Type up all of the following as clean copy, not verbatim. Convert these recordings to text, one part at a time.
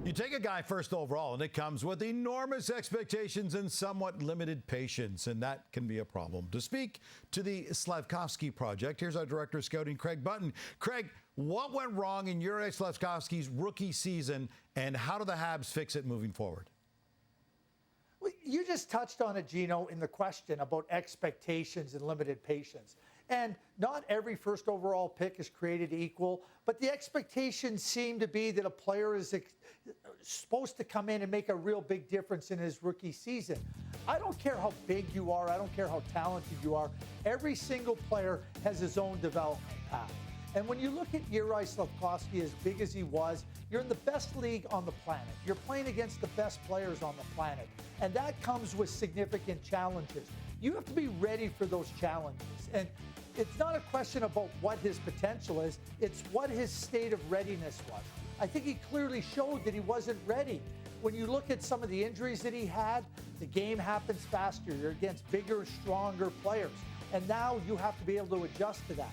You take a guy first overall, and it comes with enormous expectations and somewhat limited patience, and that can be a problem. To speak to the Slafkovsky Project, here's our Director of Scouting, Craig Button. Craig, what went wrong in Juraj Slafkovsky's rookie season, and how do the Habs fix it moving forward? Well, you just touched on it, Gino, in the question about expectations and limited patience. And not every first overall pick is created equal, but the expectations seem to be that a player is supposed to come in and make a real big difference in his rookie season. I don't care how big you are. I don't care how talented you are. Every single player has his own development path. And when you look at Juraj Slafkovsky, as big as he was, you're in the best league on the planet. You're playing against the best players on the planet. And that comes with significant challenges. You have to be ready for those challenges. And it's not a question about what his potential is, it's what his state of readiness was. I think he clearly showed that he wasn't ready. When you look at some of the injuries that he had, the game happens faster. You're against bigger, stronger players. And now you have to be able to adjust to that.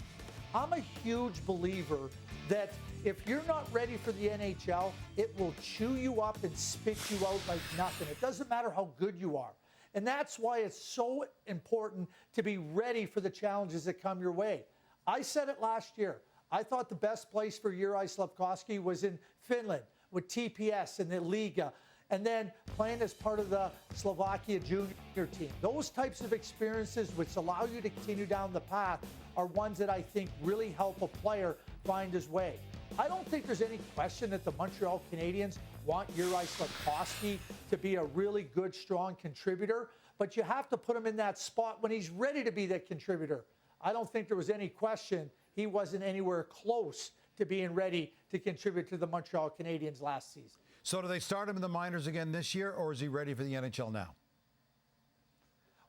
I'm a huge believer that if you're not ready for the NHL, it will chew you up and spit you out like nothing. It doesn't matter how good you are. And that's why it's so important to be ready for the challenges that come your way. I said it last year. I thought the best place for Juraj Slafkovsky was in Finland with TPS and the Liga, and then playing as part of the Slovakia junior team. Those types of experiences which allow you to continue down the path are ones that I think really help a player find his way. I don't think there's any question that the Montreal Canadiens want Juraj Slafkovsky to be a really good, strong contributor, but you have to put him in that spot when he's ready to be that contributor. I don't think there was any question he wasn't anywhere close to being ready to contribute to the Montreal Canadiens last season. So do they start him in the minors again this year, or is he ready for the NHL now?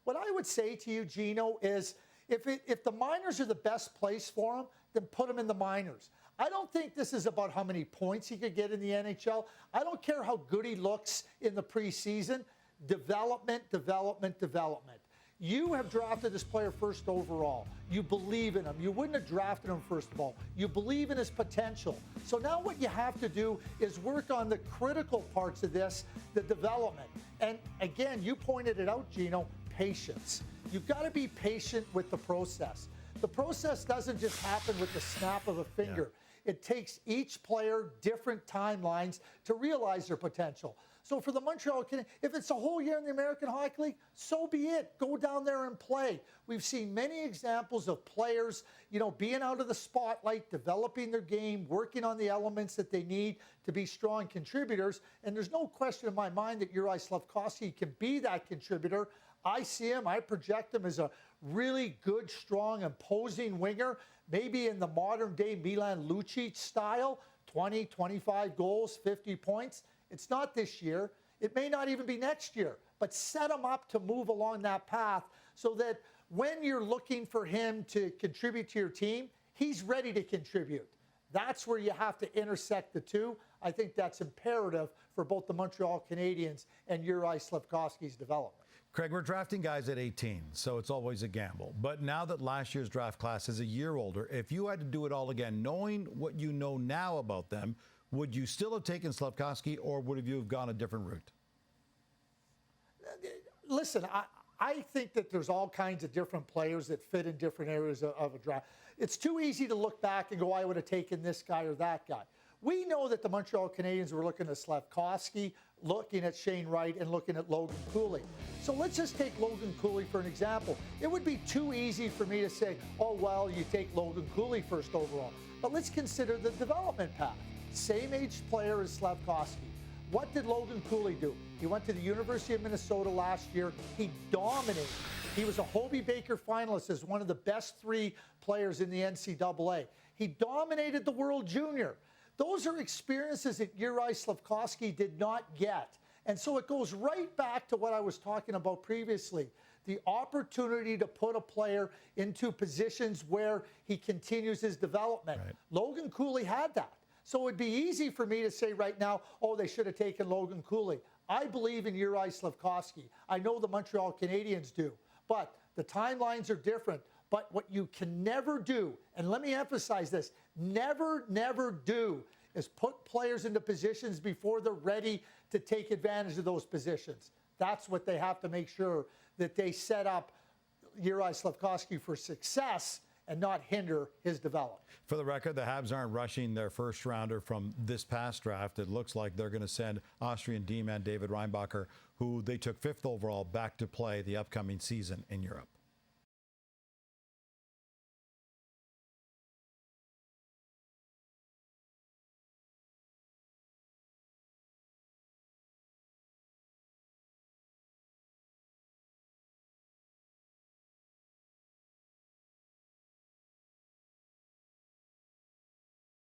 What I would say to you, Gino, is if the minors are the best place for him, then put him in the minors. I don't think this is about how many points he could get in the NHL. I don't care how good he looks in the preseason. Development, development, development. You have drafted this player first overall. You believe in him. You wouldn't have drafted him first of all. You believe in his potential. So now what you have to do is work on the critical parts of this, the development. And again, you pointed it out, Gino, patience. You've got to be patient with the process. The process doesn't just happen with the snap of a finger. Yeah. It takes each player different timelines to realize their potential. So for the Montreal Canadiens, if it's a whole year in the American Hockey League, so be it. Go down there and play. We've seen many examples of players, being out of the spotlight, developing their game, working on the elements that they need to be strong contributors. And there's no question in my mind that Juraj Slafkovsky can be that contributor. I see him, I project him as a really good, strong, imposing winger, maybe in the modern day Milan Lucic style, 20, 25 goals, 50 points. It's not this year. It may not even be next year, but set him up to move along that path so that when you're looking for him to contribute to your team, he's ready to contribute. That's where you have to intersect the two. I think that's imperative for both the Montreal Canadiens and Juraj Slafkovsky's development. Craig, we're drafting guys at 18, so it's always a gamble. But now that last year's draft class is a year older, if you had to do it all again, knowing what you know now about them, would you still have taken Slafkovsky, or would you have gone a different route? Listen, I think that there's all kinds of different players that fit in different areas of a draft. It's too easy to look back and go, I would have taken this guy or that guy. We know that the Montreal Canadiens were looking at Slafkovsky, looking at Shane Wright, and looking at Logan Cooley. So let's just take Logan Cooley for an example. It would be too easy for me to say, oh, well, you take Logan Cooley first overall. But let's consider the development path. Same age player as Slafkovsky. What did Logan Cooley do? He went to the University of Minnesota last year. He dominated. He was a Hobey Baker finalist as one of the best 3 players in the NCAA. He dominated the World Junior. Those are experiences that Juraj Slafkovsky did not get. And so it goes right back to what I was talking about previously, the opportunity to put a player into positions where he continues his development. Right. Logan Cooley had that. So it would be easy for me to say right now, oh, they should have taken Logan Cooley. I believe in Juraj Slafkovsky. I know the Montreal Canadiens do. But the timelines are different. But what you can never do, and let me emphasize this, never, never do, is put players into positions before they're ready to take advantage of those positions. That's what they have to make sure, that they set up Juraj Slafkovsky for success and not hinder his development. For the record, the Habs aren't rushing their first rounder from this past draft. It looks like they're going to send Austrian D-man David Reinbacher, who they took 5th overall, back to play the upcoming season in Europe.